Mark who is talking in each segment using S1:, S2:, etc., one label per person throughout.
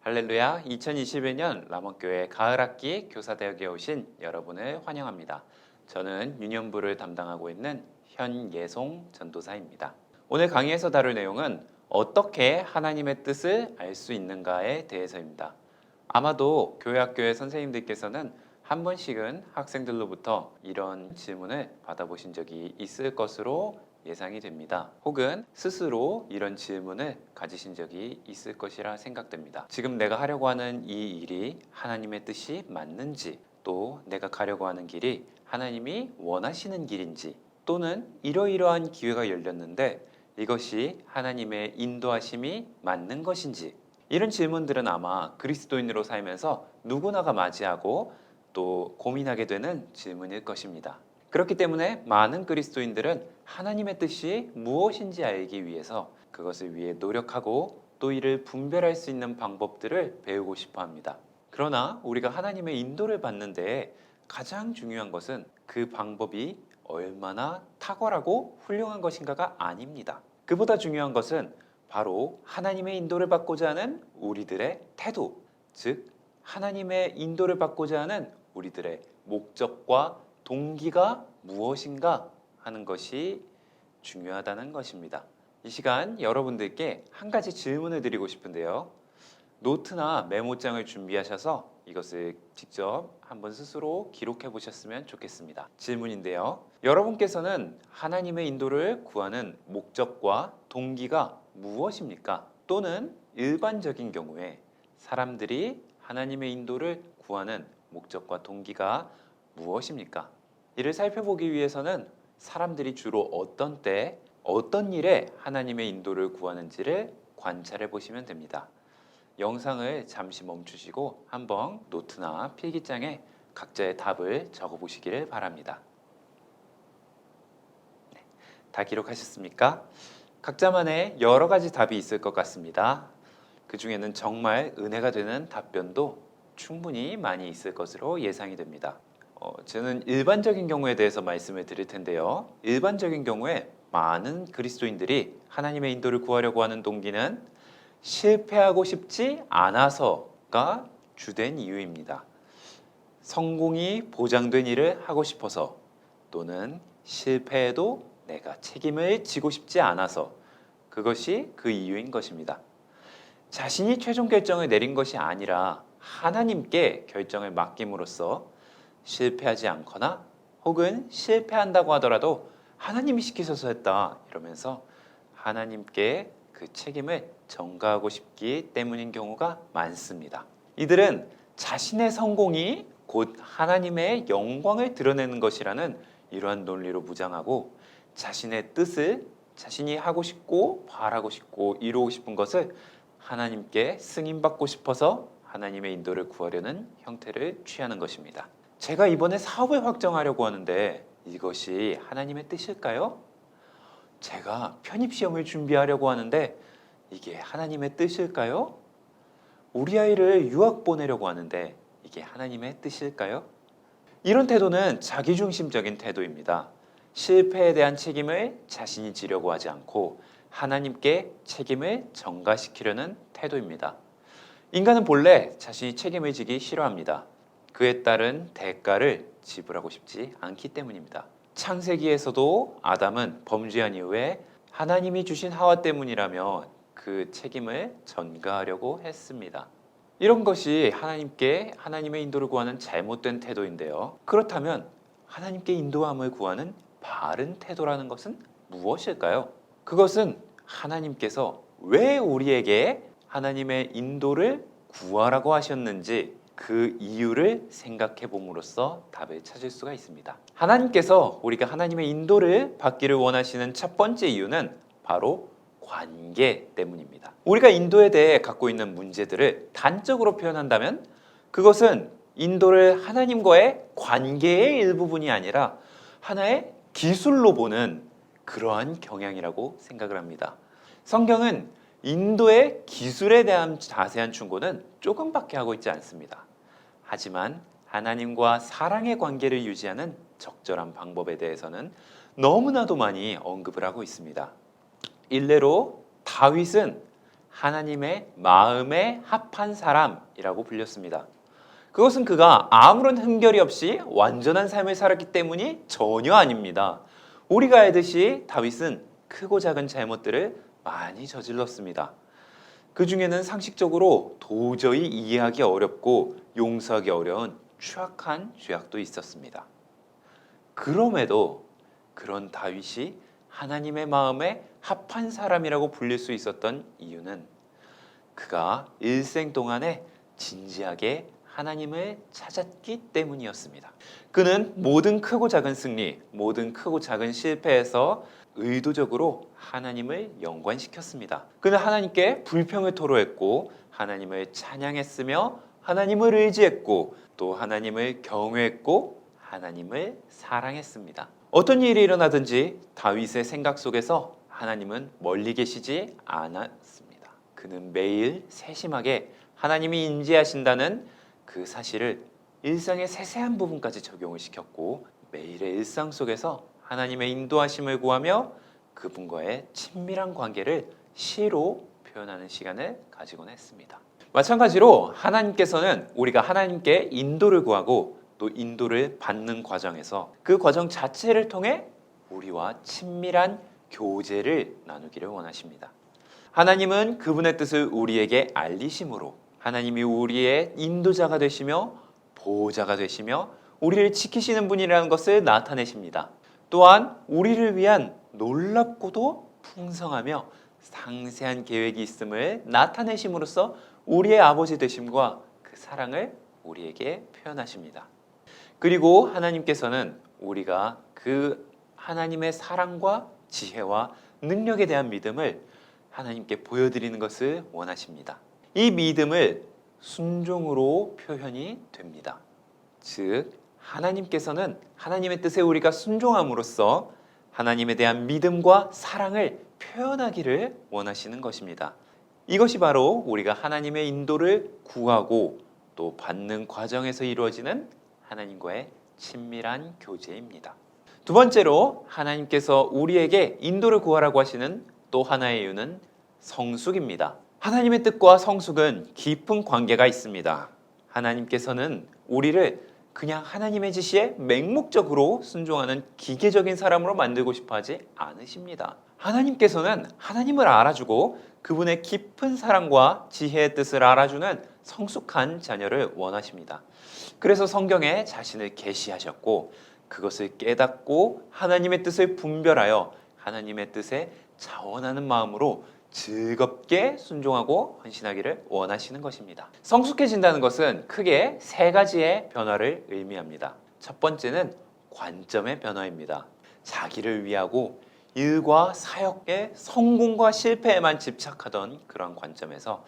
S1: 할렐루야, 2021년 람원교회 가을학기 교사대학에 오신 여러분을 환영합니다. 저는 유년부를 담당하고 있는 현예송 전도사입니다. 오늘 강의에서 다룰 내용은 어떻게 하나님의 뜻을 알 수 있는가에 대해서입니다. 아마도 교회학교의 선생님들께서는 한 번씩은 학생들로부터 이런 질문을 받아보신 적이 있을 것으로 예상이 됩니다. 혹은 스스로 이런 질문을 가지신 적이 있을 것이라 생각됩니다. 지금 내가 하려고 하는 이 일이 하나님의 뜻이 맞는지, 또 내가 가려고 하는 길이 하나님이 원하시는 길인지, 또는 이러이러한 기회가 열렸는데 이것이 하나님의 인도하심이 맞는 것인지, 이런 질문들은 아마 그리스도인으로 살면서 누구나가 맞이하고 또 고민하게 되는 질문일 것입니다. 그렇기 때문에 많은 그리스도인들은 하나님의 뜻이 무엇인지 알기 위해서 그것을 위해 노력하고 또 이를 분별할 수 있는 방법들을 배우고 싶어 합니다. 그러나 우리가 하나님의 인도를 받는데 가장 중요한 것은 그 방법이 얼마나 탁월하고 훌륭한 것인가가 아닙니다. 그보다 중요한 것은 바로 하나님의 인도를 받고자 하는 우리들의 태도, 즉 하나님의 인도를 받고자 하는 우리들의 목적과 동기가 무엇인가 하는 것이 중요하다는 것입니다. 이 시간 여러분들께 한 가지 질문을 드리고 싶은데요. 노트나 메모장을 준비하셔서 이것을 직접 한번 스스로 기록해 보셨으면 좋겠습니다. 질문인데요. 여러분께서는 하나님의 인도를 구하는 목적과 동기가 무엇입니까? 또는 일반적인 경우에 사람들이 하나님의 인도를 구하는 목적과 동기가 무엇입니까? 이를 살펴보기 위해서는 사람들이 주로 어떤 때, 어떤 일에 하나님의 인도를 구하는지를 관찰해 보시면 됩니다. 영상을 잠시 멈추시고 한번 노트나 필기장에 각자의 답을 적어 보시기를 바랍니다. 네, 다 기록하셨습니까? 각자만의 여러 가지 답이 있을 것 같습니다. 그 중에는 정말 은혜가 되는 답변도 충분히 많이 있을 것으로 예상이 됩니다. 저는 일반적인 경우에 대해서 말씀을 드릴 텐데요. 일반적인 경우에 많은 그리스도인들이 하나님의 인도를 구하려고 하는 동기는 실패하고 싶지 않아서가 주된 이유입니다. 성공이 보장된 일을 하고 싶어서, 또는 실패해도 내가 책임을 지고 싶지 않아서, 그것이 그 이유인 것입니다. 자신이 최종 결정을 내린 것이 아니라 하나님께 결정을 맡김으로써 실패하지 않거나 혹은 실패한다고 하더라도 하나님이 시키셔서 했다 이러면서 하나님께 그 책임을 전가하고 싶기 때문인 경우가 많습니다. 이들은 자신의 성공이 곧 하나님의 영광을 드러내는 것이라는 이러한 논리로 무장하고 자신의 뜻을 자신이 하고 싶고 바라고 싶고 이루고 싶은 것을 하나님께 승인받고 싶어서 하나님의 인도를 구하려는 형태를 취하는 것입니다. 제가 이번에 사업을 확정하려고 하는데 이것이 하나님의 뜻일까요? 제가 편입시험을 준비하려고 하는데 이게 하나님의 뜻일까요? 우리 아이를 유학 보내려고 하는데 이게 하나님의 뜻일까요? 이런 태도는 자기중심적인 태도입니다. 실패에 대한 책임을 자신이 지려고 하지 않고 하나님께 책임을 전가시키려는 태도입니다. 인간은 본래 자신이 책임을 지기 싫어합니다. 그에 따른 대가를 지불하고 싶지 않기 때문입니다. 창세기에서도 아담은 범죄한 이후에 하나님이 주신 하와 때문이라며 그 책임을 전가하려고 했습니다. 이런 것이 하나님께 하나님의 인도를 구하는 잘못된 태도인데요. 그렇다면 하나님께 인도함을 구하는 바른 태도라는 것은 무엇일까요? 그것은 하나님께서 왜 우리에게 하나님의 인도를 구하라고 하셨는지 그 이유를 생각해 봄으로써 답을 찾을 수가 있습니다. 하나님께서 우리가 하나님의 인도를 받기를 원하시는 첫 번째 이유는 바로 관계 때문입니다. 우리가 인도에 대해 갖고 있는 문제들을 단적으로 표현한다면 그것은 인도를 하나님과의 관계의 일부분이 아니라 하나의 기술로 보는 그러한 경향이라고 생각을 합니다. 성경은 인도의 기술에 대한 자세한 충고는 조금밖에 하고 있지 않습니다. 하지만 하나님과 사랑의 관계를 유지하는 적절한 방법에 대해서는 너무나도 많이 언급을 하고 있습니다. 일례로 다윗은 하나님의 마음에 합한 사람이라고 불렸습니다. 그것은 그가 아무런 흠결이 없이 완전한 삶을 살았기 때문이 전혀 아닙니다. 우리가 알듯이 다윗은 크고 작은 잘못들을 많이 저질렀습니다. 그 중에는 상식적으로 도저히 이해하기 어렵고 용서하기 어려운 추악한 죄악도 있었습니다. 그럼에도 그런 다윗이 하나님의 마음에 합한 사람이라고 불릴 수 있었던 이유는 그가 일생 동안에 진지하게 하나님을 찾았기 때문이었습니다. 그는 모든 크고 작은 승리, 모든 크고 작은 실패에서 의도적으로 하나님을 연관시켰습니다. 그는 하나님께 불평을 토로했고 하나님을 찬양했으며 하나님을 의지했고 또 하나님을 경외했고 하나님을 사랑했습니다. 어떤 일이 일어나든지 다윗의 생각 속에서 하나님은 멀리 계시지 않았습니다. 그는 매일 세심하게 하나님이 인지하신다는 그 사실을 일상의 세세한 부분까지 적용을 시켰고 매일의 일상 속에서 하나님의 인도하심을 구하며 그분과의 친밀한 관계를 시로 표현하는 시간을 가지곤 했습니다. 마찬가지로 하나님께서는 우리가 하나님께 인도를 구하고 또 인도를 받는 과정에서 그 과정 자체를 통해 우리와 친밀한 교제를 나누기를 원하십니다. 하나님은 그분의 뜻을 우리에게 알리심으로 하나님이 우리의 인도자가 되시며 보호자가 되시며 우리를 지키시는 분이라는 것을 나타내십니다. 또한 우리를 위한 놀랍고도 풍성하며 상세한 계획이 있음을 나타내심으로써 우리의 아버지 되심과 그 사랑을 우리에게 표현하십니다. 그리고 하나님께서는 우리가 그 하나님의 사랑과 지혜와 능력에 대한 믿음을 하나님께 보여드리는 것을 원하십니다. 이 믿음을 순종으로 표현이 됩니다. 즉 하나님께서는 하나님의 뜻에 우리가 순종함으로써 하나님에 대한 믿음과 사랑을 표현하기를 원하시는 것입니다. 이것이 바로 우리가 하나님의 인도를 구하고 또 받는 과정에서 이루어지는 하나님과의 친밀한 교제입니다. 두 번째로 하나님께서 우리에게 인도를 구하라고 하시는 또 하나의 이유는 성숙입니다. 하나님의 뜻과 성숙은 깊은 관계가 있습니다. 하나님께서는 우리를 그냥 하나님의 지시에 맹목적으로 순종하는 기계적인 사람으로 만들고 싶어 하지 않으십니다. 하나님께서는 하나님을 알아주고 그분의 깊은 사랑과 지혜의 뜻을 알아주는 성숙한 자녀를 원하십니다. 그래서 성경에 자신을 계시하셨고 그것을 깨닫고 하나님의 뜻을 분별하여 하나님의 뜻에 자원하는 마음으로 즐겁게 순종하고 헌신하기를 원하시는 것입니다. 성숙해진다는 것은 크게 세 가지의 변화를 의미합니다. 첫 번째는 관점의 변화입니다. 자기를 위하고 일과 사역의 성공과 실패에만 집착하던 그런 관점에서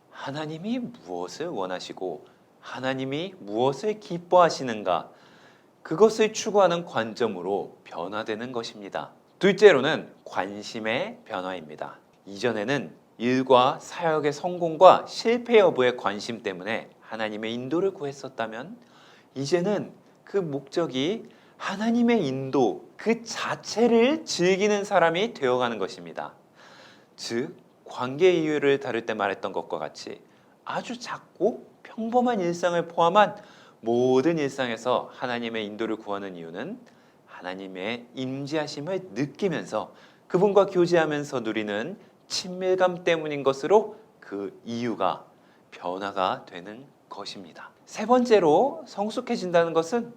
S1: 하나님이 무엇을 원하시고 하나님이 무엇을 기뻐하시는가 그것을 추구하는 관점으로 변화되는 것입니다. 둘째로는 관심의 변화입니다. 이전에는 일과 사역의 성공과 실패 여부의 관심 때문에 하나님의 인도를 구했었다면 이제는 그 목적이 하나님의 인도 그 자체를 즐기는 사람이 되어가는 것입니다. 즉 관계 이유를 다룰 때 말했던 것과 같이 아주 작고 평범한 일상을 포함한 모든 일상에서 하나님의 인도를 구하는 이유는 하나님의 임재하심을 느끼면서 그분과 교제하면서 누리는 친밀감 때문인 것으로 그 이유가 변화가 되는 것입니다. 세 번째로 성숙해진다는 것은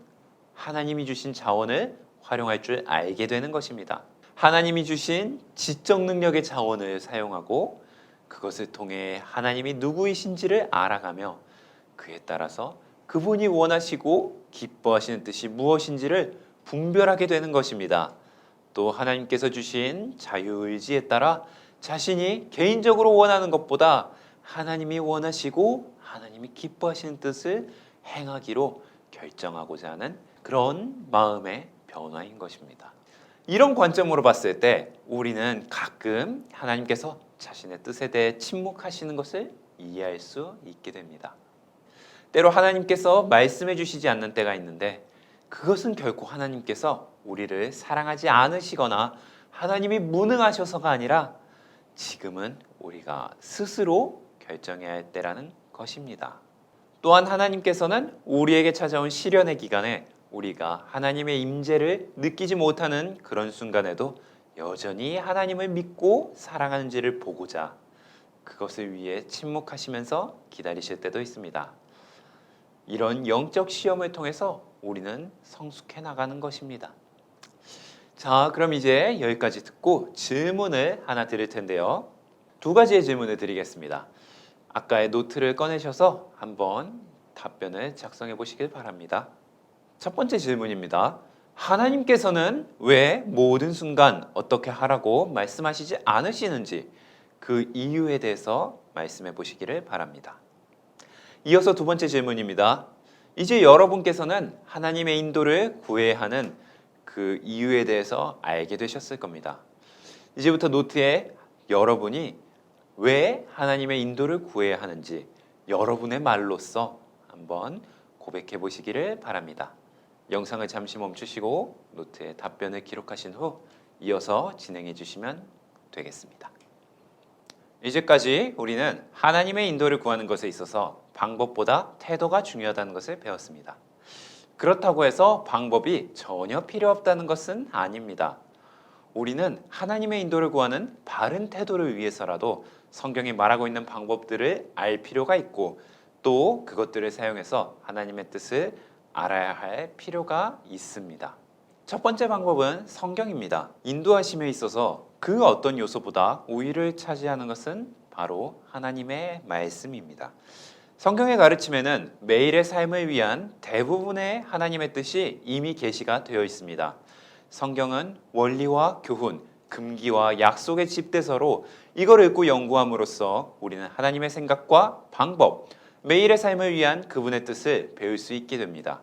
S1: 하나님이 주신 자원을 활용할 줄 알게 되는 것입니다. 하나님이 주신 지적 능력의 자원을 사용하고 그것을 통해 하나님이 누구이신지를 알아가며 그에 따라서 그분이 원하시고 기뻐하시는 뜻이 무엇인지를 분별하게 되는 것입니다. 또 하나님께서 주신 자유의지에 따라 자신이 개인적으로 원하는 것보다 하나님이 원하시고 하나님이 기뻐하시는 뜻을 행하기로 결정하고자 하는 그런 마음의 변화인 것입니다. 이런 관점으로 봤을 때 우리는 가끔 하나님께서 자신의 뜻에 대해 침묵하시는 것을 이해할 수 있게 됩니다. 때로 하나님께서 말씀해 주시지 않는 때가 있는데 그것은 결코 하나님께서 우리를 사랑하지 않으시거나 하나님이 무능하셔서가 아니라 지금은 우리가 스스로 결정해야 할 때라는 것입니다. 또한 하나님께서는 우리에게 찾아온 시련의 기간에 우리가 하나님의 임재를 느끼지 못하는 그런 순간에도 여전히 하나님을 믿고 사랑하는지를 보고자 그것을 위해 침묵하시면서 기다리실 때도 있습니다. 이런 영적 시험을 통해서 우리는 성숙해 나가는 것입니다. 자, 그럼 이제 여기까지 듣고 질문을 하나 드릴 텐데요. 두 가지의 질문을 드리겠습니다. 아까의 노트를 꺼내셔서 한번 답변을 작성해 보시길 바랍니다. 첫 번째 질문입니다. 하나님께서는 왜 모든 순간 어떻게 하라고 말씀하시지 않으시는지 그 이유에 대해서 말씀해 보시기를 바랍니다. 이어서 두 번째 질문입니다. 이제 여러분께서는 하나님의 인도를 구해야 하는 그 이유에 대해서 알게 되셨을 겁니다. 이제부터 노트에 여러분이 왜 하나님의 인도를 구해야 하는지 여러분의 말로써 한번 고백해 보시기를 바랍니다. 영상을 잠시 멈추시고 노트에 답변을 기록하신 후 이어서 진행해 주시면 되겠습니다. 이제까지 우리는 하나님의 인도를 구하는 것에 있어서 방법보다 태도가 중요하다는 것을 배웠습니다. 그렇다고 해서 방법이 전혀 필요 없다는 것은 아닙니다. 우리는 하나님의 인도를 구하는 바른 태도를 위해서라도 성경이 말하고 있는 방법들을 알 필요가 있고 또 그것들을 사용해서 하나님의 뜻을 알아야 할 필요가 있습니다. 첫 번째 방법은 성경입니다. 인도하심에 있어서 그 어떤 요소보다 우위를 차지하는 것은 바로 하나님의 말씀입니다. 성경의 가르침에는 매일의 삶을 위한 대부분의 하나님의 뜻이 이미 계시가 되어 있습니다. 성경은 원리와 교훈, 금기와 약속의 집대서로 이걸 읽고 연구함으로써 우리는 하나님의 생각과 방법, 매일의 삶을 위한 그분의 뜻을 배울 수 있게 됩니다.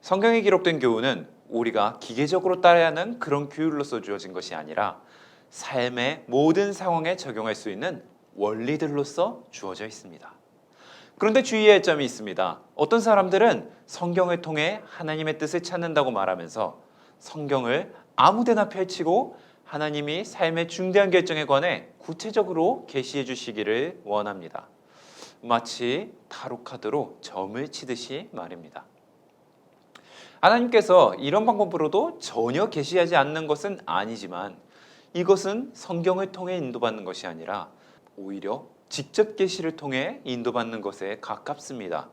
S1: 성경에 기록된 교훈은 우리가 기계적으로 따라야 하는 그런 규율로서 주어진 것이 아니라 삶의 모든 상황에 적용할 수 있는 원리들로서 주어져 있습니다. 그런데 주의해야 할 점이 있습니다. 어떤 사람들은 성경을 통해 하나님의 뜻을 찾는다고 말하면서 성경을 아무데나 펼치고 하나님이 삶의 중대한 결정에 관해 구체적으로 계시해 주시기를 원합니다. 마치 타로카드로 점을 치듯이 말입니다. 하나님께서 이런 방법으로도 전혀 계시하지 않는 것은 아니지만 이것은 성경을 통해 인도받는 것이 아니라 오히려 직접 계시를 통해 인도받는 것에 가깝습니다.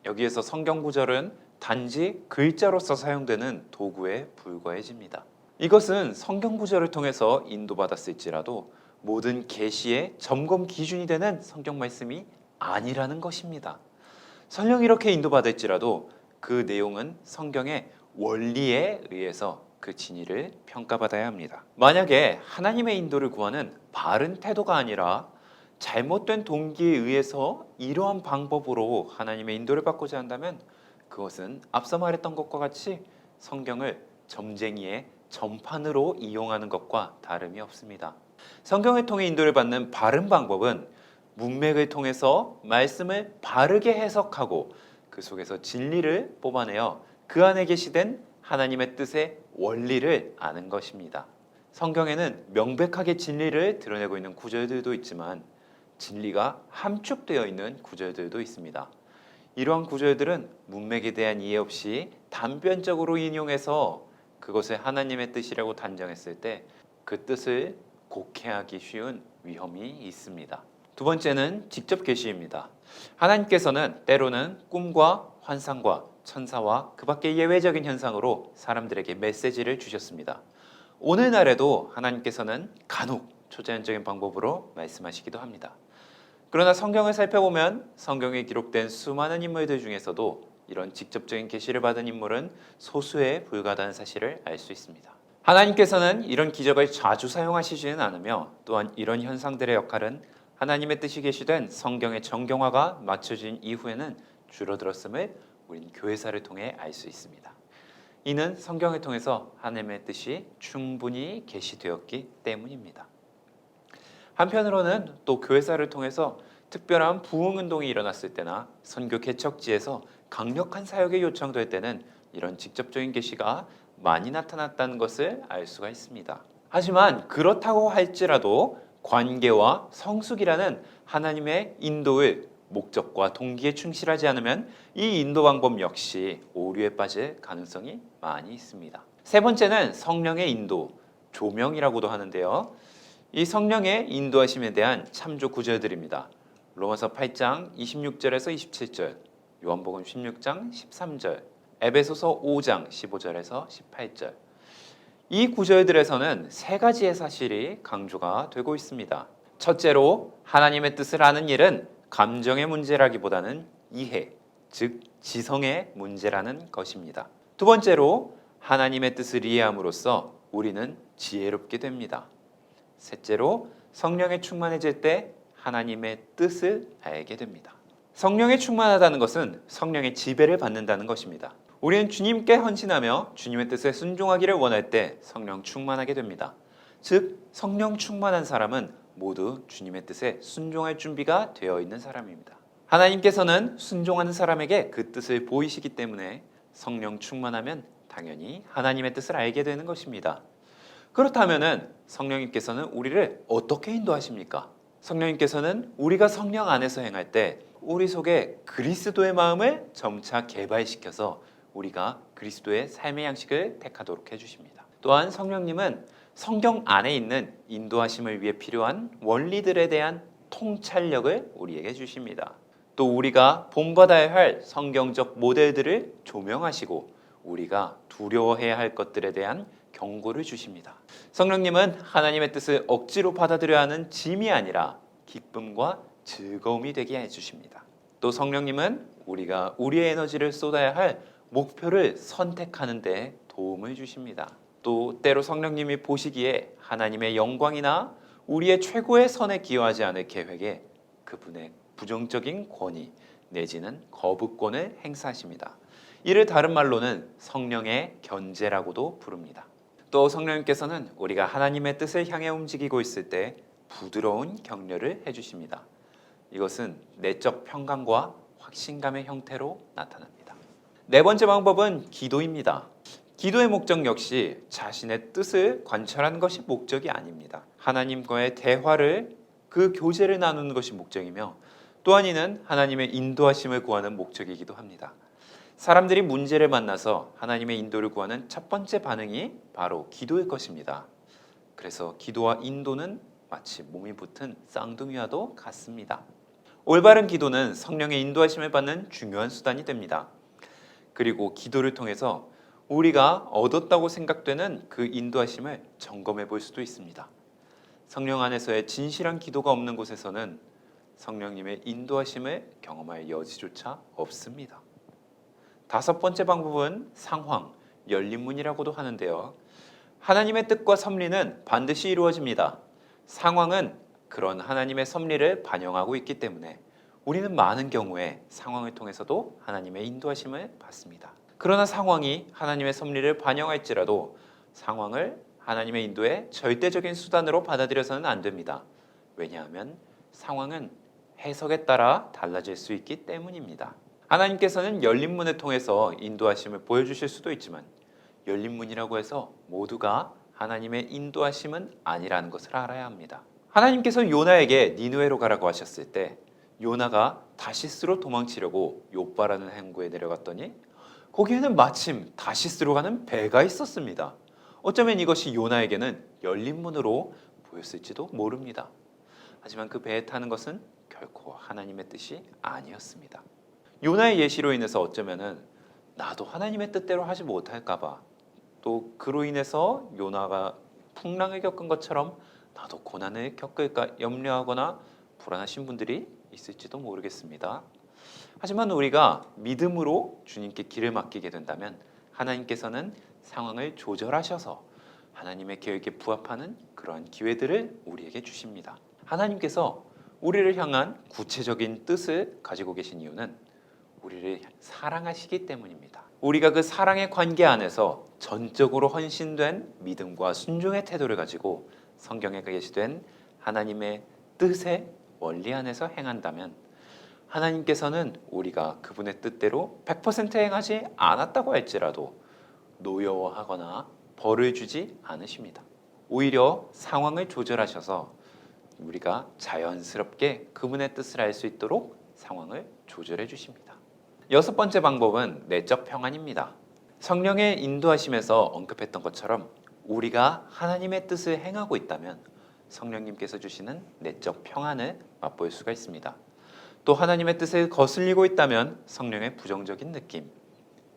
S1: 여기에서 성경 구절은 단지 글자로서 사용되는 도구에 불과해집니다. 이것은 성경 구절을 통해서 인도받았을지라도 모든 계시의 점검 기준이 되는 성경 말씀이 아니라는 것입니다. 설령 이렇게 인도받을지라도 그 내용은 성경의 원리에 의해서 그 진위를 평가받아야 합니다. 만약에 하나님의 인도를 구하는 바른 태도가 아니라 잘못된 동기에 의해서 이러한 방법으로 하나님의 인도를 받고자 한다면 그것은 앞서 말했던 것과 같이 성경을 점쟁이의 점판으로 이용하는 것과 다름이 없습니다. 성경을 통해 인도를 받는 바른 방법은 문맥을 통해서 말씀을 바르게 해석하고 그 속에서 진리를 뽑아내어 그 안에 계시된 하나님의 뜻의 원리를 아는 것입니다. 성경에는 명백하게 진리를 드러내고 있는 구절들도 있지만 진리가 함축되어 있는 구절들도 있습니다. 이러한 구절들은 문맥에 대한 이해 없이 단편적으로 인용해서 그것을 하나님의 뜻이라고 단정했을 때 그 뜻을 곡해하기 쉬운 위험이 있습니다. 두 번째는 직접 계시입니다. 하나님께서는 때로는 꿈과 환상과 천사와 그 밖의 예외적인 현상으로 사람들에게 메시지를 주셨습니다. 오늘날에도 하나님께서는 간혹 초자연적인 방법으로 말씀하시기도 합니다. 그러나 성경을 살펴보면 성경에 기록된 수많은 인물들 중에서도 이런 직접적인 계시를 받은 인물은 소수에 불과하다는 사실을 알 수 있습니다. 하나님께서는 이런 기적을 자주 사용하시지는 않으며 또한 이런 현상들의 역할은 하나님의 뜻이 계시된 성경의 정경화가 맞춰진 이후에는 줄어들었음을 우리는 교회사를 통해 알 수 있습니다. 이는 성경을 통해서 하나님의 뜻이 충분히 계시되었기 때문입니다. 한편으로는 또 교회사를 통해서 특별한 부흥운동이 일어났을 때나 선교 개척지에서 강력한 사역이 요청될 때는 이런 직접적인 계시가 많이 나타났다는 것을 알 수가 있습니다. 하지만 그렇다고 할지라도 관계와 성숙이라는 하나님의 인도의 목적과 동기에 충실하지 않으면 이 인도 방법 역시 오류에 빠질 가능성이 많이 있습니다. 세 번째는 성령의 인도, 조명이라고도 하는데요. 이 성령의 인도하심에 대한 참조 구절들입니다. 로마서 8장 26절에서 27절, 요한복음 16장 13절, 에베소서 5장 15절에서 18절. 이 구절들에서는 세 가지의 사실이 강조가 되고 있습니다. 첫째로 하나님의 뜻을 아는 일은 감정의 문제라기보다는 이해, 즉 지성의 문제라는 것입니다. 두 번째로 하나님의 뜻을 이해함으로써 우리는 지혜롭게 됩니다. 셋째로 성령에 충만해질 때 하나님의 뜻을 알게 됩니다. 성령에 충만하다는 것은 성령의 지배를 받는다는 것입니다. 우리는 주님께 헌신하며 주님의 뜻에 순종하기를 원할 때 성령 충만하게 됩니다. 즉 성령 충만한 사람은 모두 주님의 뜻에 순종할 준비가 되어 있는 사람입니다. 하나님께서는 순종하는 사람에게 그 뜻을 보이시기 때문에 성령 충만하면 당연히 하나님의 뜻을 알게 되는 것입니다. 그렇다면 성령님께서는 우리를 어떻게 인도하십니까? 성령님께서는 우리가 성령 안에서 행할 때 우리 속에 그리스도의 마음을 점차 개발시켜서 우리가 그리스도의 삶의 양식을 택하도록 해주십니다. 또한 성령님은 성경 안에 있는 인도하심을 위해 필요한 원리들에 대한 통찰력을 우리에게 주십니다. 또 우리가 본받아야 할 성경적 모델들을 조명하시고 우리가 두려워해야 할 것들에 대한 경고를 주십니다. 성령님은 하나님의 뜻을 억지로 받아들여야 하는 짐이 아니라 기쁨과 즐거움이 되게 해주십니다. 또 성령님은 우리가 우리의 에너지를 쏟아야 할 목표를 선택하는 데 도움을 주십니다. 또 때로 성령님이 보시기에 하나님의 영광이나 우리의 최고의 선에 기여하지 않을 계획에 그분의 부정적인 권위 내지는 거부권을 행사하십니다. 이를 다른 말로는 성령의 견제라고도 부릅니다. 또 성령님께서는 우리가 하나님의 뜻을 향해 움직이고 있을 때 부드러운 격려를 해주십니다. 이것은 내적 평강과 확신감의 형태로 나타납니다. 네 번째 방법은 기도입니다. 기도의 목적 역시 자신의 뜻을 관찰하는 것이 목적이 아닙니다. 하나님과의 대화를 그 교제를 나누는 것이 목적이며 또한 이는 하나님의 인도하심을 구하는 목적이기도 합니다. 사람들이 문제를 만나서 하나님의 인도를 구하는 첫 번째 반응이 바로 기도일 것입니다. 그래서 기도와 인도는 마치 몸이 붙은 쌍둥이와도 같습니다. 올바른 기도는 성령의 인도하심을 받는 중요한 수단이 됩니다. 그리고 기도를 통해서 우리가 얻었다고 생각되는 그 인도하심을 점검해 볼 수도 있습니다. 성령 안에서의 진실한 기도가 없는 곳에서는 성령님의 인도하심을 경험할 여지조차 없습니다. 다섯 번째 방법은 상황, 열린 문이라고도 하는데요. 하나님의 뜻과 섭리는 반드시 이루어집니다. 상황은 그런 하나님의 섭리를 반영하고 있기 때문에 우리는 많은 경우에 상황을 통해서도 하나님의 인도하심을 받습니다. 그러나 상황이 하나님의 섭리를 반영할지라도 상황을 하나님의 인도의 절대적인 수단으로 받아들여서는 안 됩니다. 왜냐하면 상황은 해석에 따라 달라질 수 있기 때문입니다. 하나님께서는 열린 문을 통해서 인도하심을 보여주실 수도 있지만 열린 문이라고 해서 모두가 하나님의 인도하심은 아니라는 것을 알아야 합니다. 하나님께서 요나에게 니느웨로 가라고 하셨을 때 요나가 다시스로 도망치려고 욥바라는 항구에 내려갔더니 거기에는 마침 다시스로 가는 배가 있었습니다. 어쩌면 이것이 요나에게는 열린 문으로 보였을지도 모릅니다. 하지만 그 배에 타는 것은 결코 하나님의 뜻이 아니었습니다. 요나의 예시로 인해서 어쩌면은 나도 하나님의 뜻대로 하지 못할까 봐, 또 그로 인해서 요나가 풍랑을 겪은 것처럼 나도 고난을 겪을까 염려하거나 불안하신 분들이 있을지도 모르겠습니다. 하지만 우리가 믿음으로 주님께 길을 맡기게 된다면 하나님께서는 상황을 조절하셔서 하나님의 계획에 부합하는 그러한 기회들을 우리에게 주십니다. 하나님께서 우리를 향한 구체적인 뜻을 가지고 계신 이유는 우리를 사랑하시기 때문입니다. 우리가 그 사랑의 관계 안에서 전적으로 헌신된 믿음과 순종의 태도를 가지고 성경에 게시된 하나님의 뜻의 원리 안에서 행한다면 하나님께서는 우리가 그분의 뜻대로 100% 행하지 않았다고 할지라도 노여워하거나 벌을 주지 않으십니다. 오히려 상황을 조절하셔서 우리가 자연스럽게 그분의 뜻을 알 수 있도록 상황을 조절해 주십니다. 여섯 번째 방법은 내적 평안입니다. 성령의 인도하심에서 언급했던 것처럼 우리가 하나님의 뜻을 행하고 있다면 성령님께서 주시는 내적 평안을 맛볼 수가 있습니다. 또 하나님의 뜻을 거슬리고 있다면 성령의 부정적인 느낌,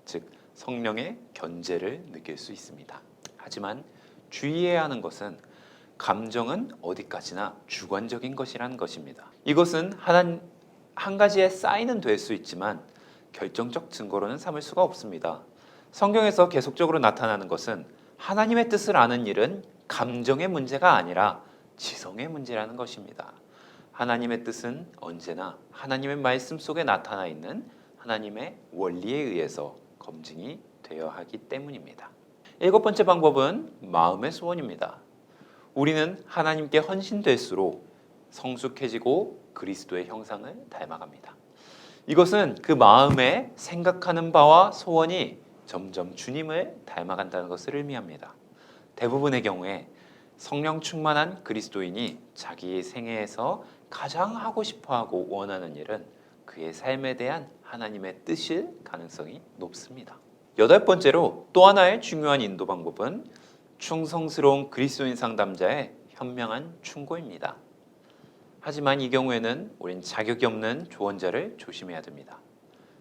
S1: 즉 성령의 견제를 느낄 수 있습니다. 하지만 주의해야 하는 것은 감정은 어디까지나 주관적인 것이라는 것입니다. 이것은 한 가지의 사인은 될 수 있지만 결정적 증거로는 삼을 수가 없습니다. 성경에서 계속적으로 나타나는 것은 하나님의 뜻을 아는 일은 감정의 문제가 아니라 지성의 문제라는 것입니다. 하나님의 뜻은 언제나 하나님의 말씀 속에 나타나 있는 하나님의 원리에 의해서 검증이 되어야 하기 때문입니다. 일곱 번째 방법은 마음의 소원입니다. 우리는 하나님께 헌신될수록 성숙해지고 그리스도의 형상을 닮아갑니다. 이것은 그 마음에 생각하는 바와 소원이 점점 주님을 닮아간다는 것을 의미합니다. 대부분의 경우에 성령 충만한 그리스도인이 자기의 생애에서 가장 하고 싶어하고 원하는 일은 그의 삶에 대한 하나님의 뜻일 가능성이 높습니다. 여덟 번째로 또 하나의 중요한 인도 방법은 충성스러운 그리스도인 상담자의 현명한 충고입니다. 하지만 이 경우에는 우린 자격이 없는 조언자를 조심해야 됩니다.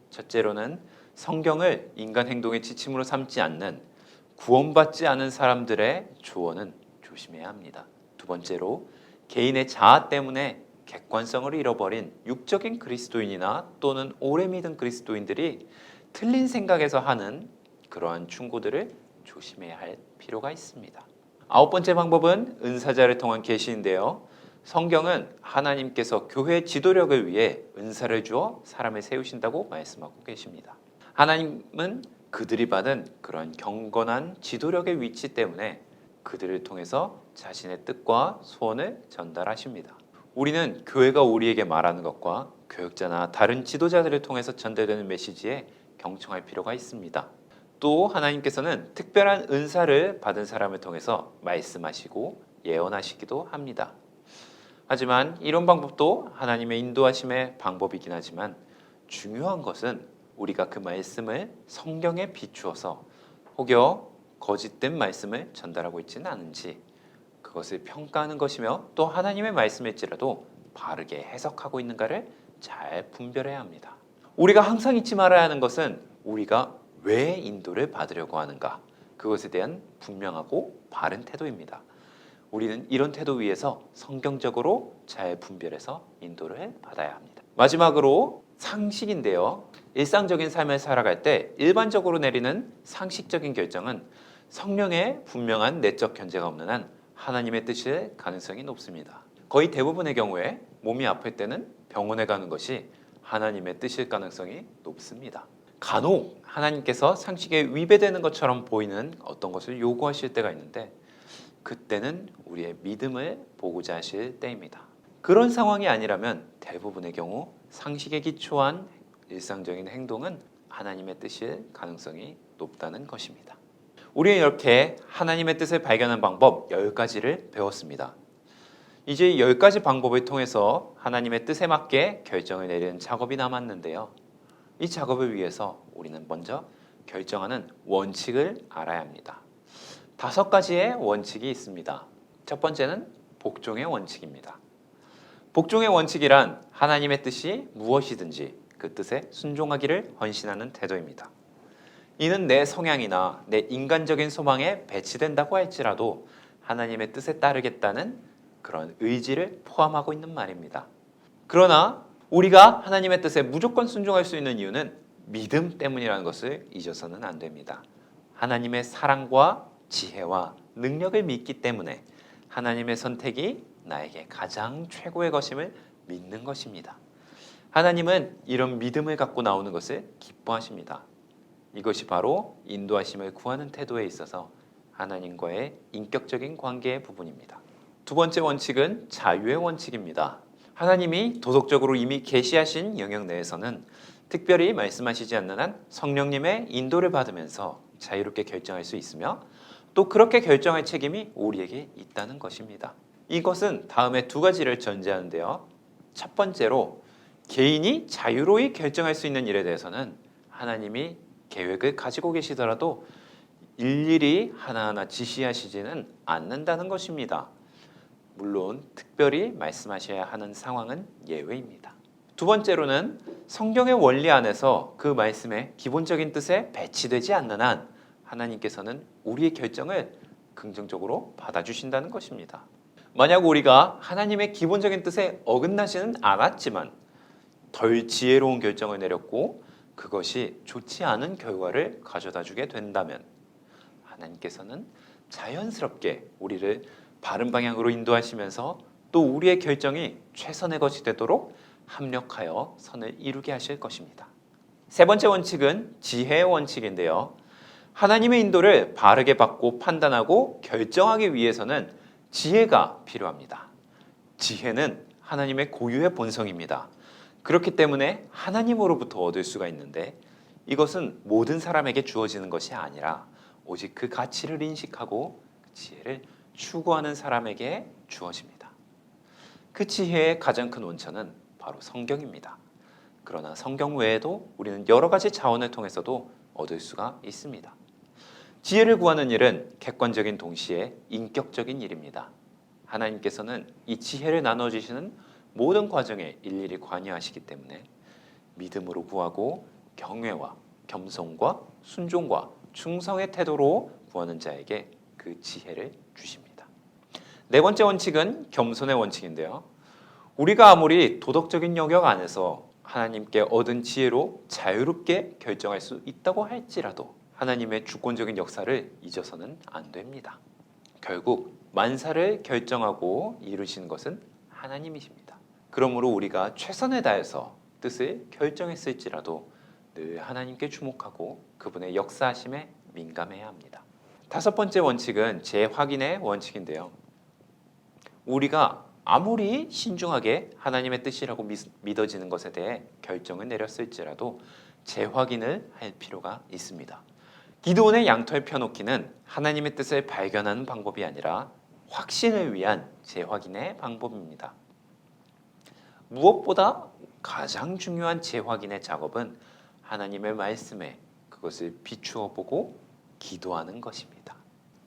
S1: 첫째로는 성경을 인간 행동의 지침으로 삼지 않는 구원받지 않은 사람들의 조언은 조심해야 합니다. 두 번째로 개인의 자아 때문에 객관성을 잃어버린 육적인 그리스도인이나 또는 오래 믿은 그리스도인들이 틀린 생각에서 하는 그러한 충고들을 조심해야 할 필요가 있습니다. 아홉 번째 방법은 은사자를 통한 계시인데요. 성경은 하나님께서 교회 지도력을 위해 은사를 주어 사람을 세우신다고 말씀하고 계십니다. 하나님은 그들이 받은 그런 경건한 지도력의 위치 때문에 그들을 통해서 자신의 뜻과 소원을 전달하십니다. 우리는 교회가 우리에게 말하는 것과 교역자나 다른 지도자들을 통해서 전달되는 메시지에 경청할 필요가 있습니다. 또 하나님께서는 특별한 은사를 받은 사람을 통해서 말씀하시고 예언하시기도 합니다. 하지만 이런 방법도 하나님의 인도하심의 방법이긴 하지만 중요한 것은 우리가 그 말씀을 성경에 비추어서 혹여 거짓된 말씀을 전달하고 있지는 않은지 그것을 평가하는 것이며 또 하나님의 말씀일지라도 바르게 해석하고 있는가를 잘 분별해야 합니다. 우리가 항상 잊지 말아야 하는 것은 우리가 왜 인도를 받으려고 하는가, 그것에 대한 분명하고 바른 태도입니다. 우리는 이런 태도 위에서 성경적으로 잘 분별해서 인도를 받아야 합니다. 마지막으로 상식인데요. 일상적인 삶을 살아갈 때 일반적으로 내리는 상식적인 결정은 성령의 분명한 내적 견제가 없는 한 하나님의 뜻일 가능성이 높습니다. 거의 대부분의 경우에 몸이 아플 때는 병원에 가는 것이 하나님의 뜻일 가능성이 높습니다. 간혹 하나님께서 상식에 위배되는 것처럼 보이는 어떤 것을 요구하실 때가 있는데 그때는 우리의 믿음을 보고자 하실 때입니다. 그런 상황이 아니라면 대부분의 경우 상식에 기초한 일상적인 행동은 하나님의 뜻일 가능성이 높다는 것입니다. 우리는 이렇게 하나님의 뜻을 발견하는 방법 10가지를 배웠습니다. 이제 10가지 방법을 통해서 하나님의 뜻에 맞게 결정을 내리는 작업이 남았는데요. 이 작업을 위해서 우리는 먼저 결정하는 원칙을 알아야 합니다. 5가지의 원칙이 있습니다. 첫 번째는 복종의 원칙입니다. 복종의 원칙이란 하나님의 뜻이 무엇이든지 그 뜻에 순종하기를 헌신하는 태도입니다. 이는 내 성향이나 내 인간적인 소망에 배치된다고 할지라도 하나님의 뜻에 따르겠다는 그런 의지를 포함하고 있는 말입니다. 그러나 우리가 하나님의 뜻에 무조건 순종할 수 있는 이유는 믿음 때문이라는 것을 잊어서는 안 됩니다. 하나님의 사랑과 지혜와 능력을 믿기 때문에 하나님의 선택이 나에게 가장 최고의 것임을 믿는 것입니다. 하나님은 이런 믿음을 갖고 나오는 것을 기뻐하십니다. 이것이 바로 인도하심을 구하는 태도에 있어서 하나님과의 인격적인 관계의 부분입니다. 두 번째 원칙은 자유의 원칙입니다. 하나님이 도덕적으로 이미 계시하신 영역 내에서는 특별히 말씀하시지 않는 한 성령님의 인도를 받으면서 자유롭게 결정할 수 있으며 또 그렇게 결정할 책임이 우리에게 있다는 것입니다. 이것은 다음에 두 가지를 전제하는데요. 첫 번째로 개인이 자유로이 결정할 수 있는 일에 대해서는 하나님이 계획을 가지고 계시더라도 일일이 하나하나 지시하시지는 않는다는 것입니다. 물론 특별히 말씀하셔야 하는 상황은 예외입니다. 두 번째로는 성경의 원리 안에서 그 말씀의 기본적인 뜻에 배치되지 않는 한 하나님께서는 우리의 결정을 긍정적으로 받아주신다는 것입니다. 만약 우리가 하나님의 기본적인 뜻에 어긋나지는 않았지만 덜 지혜로운 결정을 내렸고 그것이 좋지 않은 결과를 가져다 주게 된다면 하나님께서는 자연스럽게 우리를 바른 방향으로 인도하시면서 또 우리의 결정이 최선의 것이 되도록 합력하여 선을 이루게 하실 것입니다. 세 번째 원칙은 지혜의 원칙인데요. 하나님의 인도를 바르게 받고 판단하고 결정하기 위해서는 지혜가 필요합니다. 지혜는 하나님의 고유의 본성입니다. 그렇기 때문에 하나님으로부터 얻을 수가 있는데 이것은 모든 사람에게 주어지는 것이 아니라 오직 그 가치를 인식하고 그 지혜를 추구하는 사람에게 주어집니다. 그 지혜의 가장 큰 원천은 바로 성경입니다. 그러나 성경 외에도 우리는 여러 가지 자원을 통해서도 얻을 수가 있습니다. 지혜를 구하는 일은 객관적인 동시에 인격적인 일입니다. 하나님께서는 이 지혜를 나눠주시는 모든 과정에 일일이 관여하시기 때문에 믿음으로 구하고 경외와 겸손과 순종과 충성의 태도로 구하는 자에게 그 지혜를 주십니다. 네 번째 원칙은 겸손의 원칙인데요. 우리가 아무리 도덕적인 영역 안에서 하나님께 얻은 지혜로 자유롭게 결정할 수 있다고 할지라도 하나님의 주권적인 역사를 잊어서는 안 됩니다. 결국 만사를 결정하고 이루신 것은 하나님이십니다. 그러므로 우리가 최선을 다해서 뜻을 결정했을지라도 늘 하나님께 주목하고 그분의 역사하심에 민감해야 합니다. 다섯 번째 원칙은 재확인의 원칙인데요. 우리가 아무리 신중하게 하나님의 뜻이라고 믿어지는 것에 대해 결정을 내렸을지라도 재확인을 할 필요가 있습니다. 기드온의 양털 펴놓기는 하나님의 뜻을 발견하는 방법이 아니라 확신을 위한 재확인의 방법입니다. 무엇보다 가장 중요한 재확인의 작업은 하나님의 말씀에 그것을 비추어 보고 기도하는 것입니다.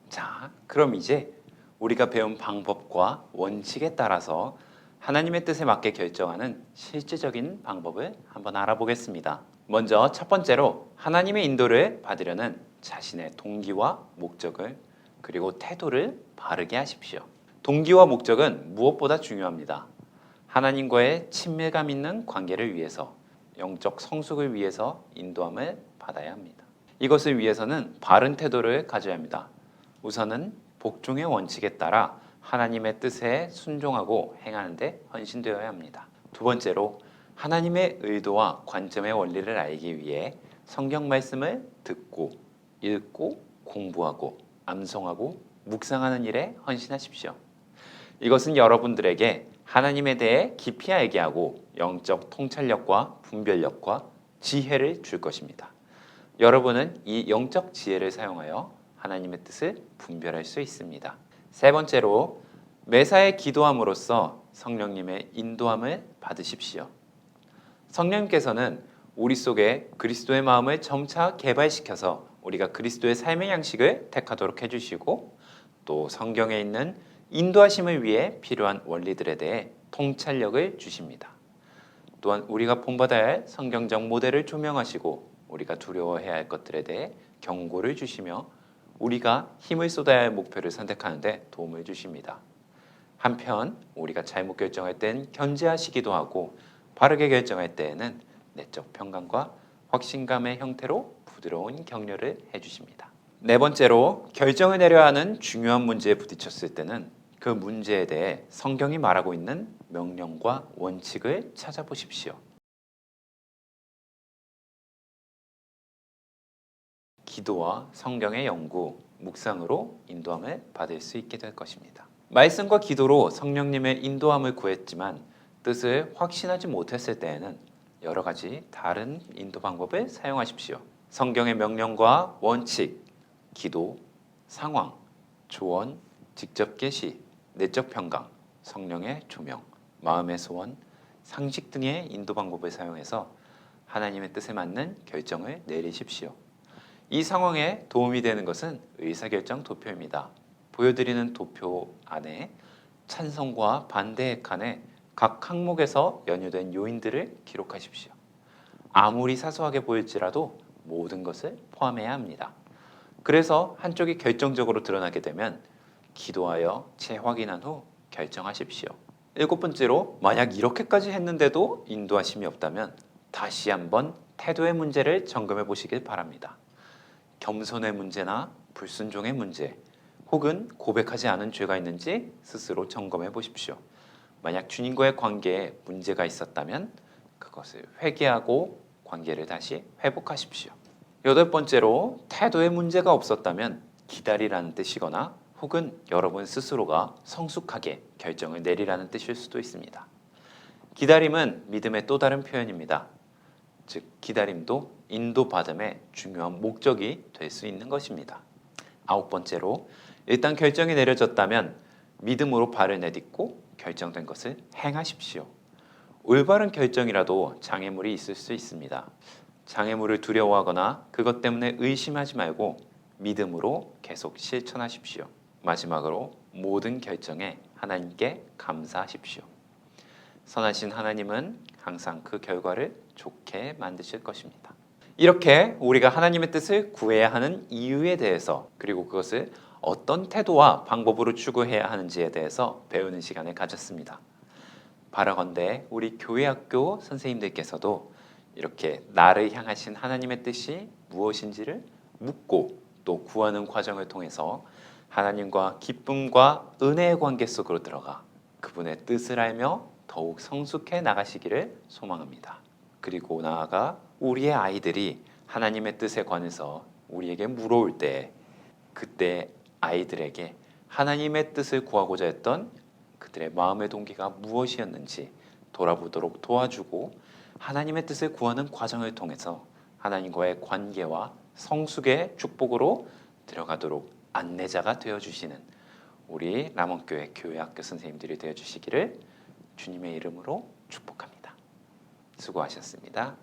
S1: 자, 그럼 이제 우리가 배운 방법과 원칙에 따라서 하나님의 뜻에 맞게 결정하는 실제적인 방법을 한번 알아보겠습니다. 먼저 첫 번째로 하나님의 인도를 받으려는 자신의 동기와 목적을 그리고 태도를 바르게 하십시오. 동기와 목적은 무엇보다 중요합니다. 하나님과의 친밀감 있는 관계를 위해서, 영적 성숙을 위해서 인도함을 받아야 합니다. 이것을 위해서는 바른 태도를 가져야 합니다. 우선은 복종의 원칙에 따라 하나님의 뜻에 순종하고 행하는 데 헌신되어야 합니다. 두 번째로 하나님의 의도와 관점의 원리를 알기 위해 성경 말씀을 듣고 읽고 공부하고 암송하고 묵상하는 일에 헌신하십시오. 이것은 여러분들에게 하나님에 대해 깊이 알게 하고 영적 통찰력과 분별력과 지혜를 줄 것입니다. 여러분은 이 영적 지혜를 사용하여 하나님의 뜻을 분별할 수 있습니다. 세 번째로 매사에 기도함으로써 성령님의 인도함을 받으십시오. 성령님께서는 우리 속에 그리스도의 마음을 점차 개발시켜서 우리가 그리스도의 삶의 양식을 택하도록 해주시고 또 성경에 있는 인도하심을 위해 필요한 원리들에 대해 통찰력을 주십니다. 또한 우리가 본받아야 할 성경적 모델을 조명하시고 우리가 두려워해야 할 것들에 대해 경고를 주시며 우리가 힘을 쏟아야 할 목표를 선택하는 데 도움을 주십니다. 한편 우리가 잘못 결정할 땐 견제하시기도 하고 바르게 결정할 때에는 내적 평강과 확신감의 형태로 부드러운 격려를 해주십니다. 네 번째로 결정을 내려야 하는 중요한 문제에 부딪혔을 때는 그 문제에 대해 성경이 말하고 있는 명령과 원칙을 찾아보십시오. 기도와 성경의 연구, 묵상으로 인도함을 받을 수 있게 될 것입니다. 말씀과 기도로 성령님의 인도함을 구했지만 뜻을 확신하지 못했을 때에는 여러 가지 다른 인도 방법을 사용하십시오. 성경의 명령과 원칙, 기도, 상황, 조언, 직접 계시, 내적 평강, 성령의 조명, 마음의 소원, 상식 등의 인도 방법을 사용해서 하나님의 뜻에 맞는 결정을 내리십시오. 이 상황에 도움이 되는 것은 의사결정 도표입니다. 보여드리는 도표 안에 찬성과 반대의 칸에 각 항목에서 연유된 요인들을 기록하십시오. 아무리 사소하게 보일지라도 모든 것을 포함해야 합니다. 그래서 한쪽이 결정적으로 드러나게 되면 기도하여 재확인한 후 결정하십시오. 7번째로, 만약 이렇게까지 했는데도 인도하심이 없다면 다시 한번 태도의 문제를 점검해 보시길 바랍니다. 겸손의 문제나 불순종의 문제, 혹은 고백하지 않은 죄가 있는지 스스로 점검해 보십시오. 만약 주님과의 관계에 문제가 있었다면 그것을 회개하고 관계를 다시 회복하십시오. 8번째로, 태도에 문제가 없었다면 기다리라는 뜻이거나 혹은 여러분 스스로가 성숙하게 결정을 내리라는 뜻일 수도 있습니다. 기다림은 믿음의 또 다른 표현입니다. 즉, 기다림도 인도받음의 중요한 목적이 될 수 있는 것입니다. 9번째로, 일단 결정이 내려졌다면 믿음으로 발을 내딛고 결정된 것을 행하십시오. 올바른 결정이라도 장애물이 있을 수 있습니다. 장애물을 두려워하거나 그것 때문에 의심하지 말고 믿음으로 계속 실천하십시오. 마지막으로, 모든 결정에 하나님께 감사하십시오. 선하신 하나님은 항상 그 결과를 좋게 만드실 것입니다. 이렇게 우리가 하나님의 뜻을 구해야 하는 이유에 대해서, 그리고 그것을 어떤 태도와 방법으로 추구해야 하는지에 대해서 배우는 시간을 가졌습니다. 바라건대 우리 교회학교 선생님들께서도 이렇게 나를 향하신 하나님의 뜻이 무엇인지를 묻고 또 구하는 과정을 통해서 하나님과 기쁨과 은혜의 관계 속으로 들어가 그분의 뜻을 알며 더욱 성숙해 나가시기를 소망합니다. 그리고 나아가 우리의 아이들이 하나님의 뜻에 관해서 우리에게 물어올 때, 그때 아이들에게 하나님의 뜻을 구하고자 했던 그들의 마음의 동기가 무엇이었는지 돌아보도록 도와주고, 하나님의 뜻을 구하는 과정을 통해서 하나님과의 관계와 성숙의 축복으로 들어가도록 안내자가 되어주시는 우리 남원교회 교회학교 선생님들이 되어주시기를 주님의 이름으로 축복합니다. 수고하셨습니다.